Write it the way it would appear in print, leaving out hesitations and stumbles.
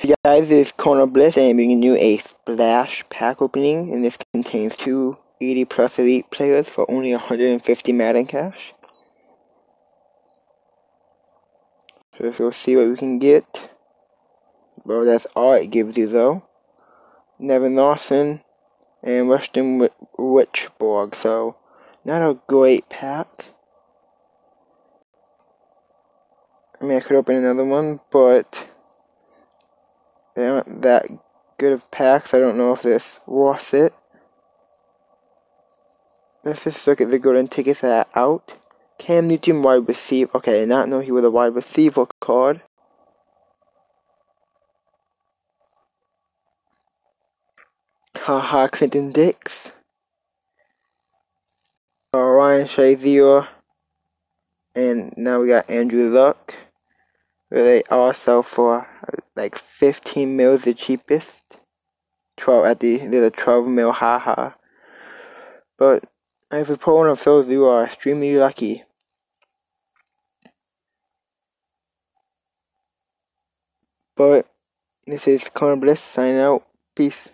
guys, this is Corner Bliss, and I'm bringing you a Splash pack opening, and this contains two 80 plus elite players for only 150 Madden cash. So let's go see what we can get. Well, that's all it gives you though. Nevin Lawson and Weston Witchborg, so not a great pack. I mean, I could open another one, but they aren't that good of packs. I don't know if this worth it. Let's just look at the golden tickets that are out. Cam Newton wide receiver. Okay, I did not know he was a wide receiver card. Haha, Clinton Dix. Ryan Shazier. And now we got Andrew Luck. They all sell for like 15 mil, the cheapest. 12 there's a 12 mil, haha. But if you pull one of those, you are extremely lucky. But this is Corner Bliss signing out. Peace.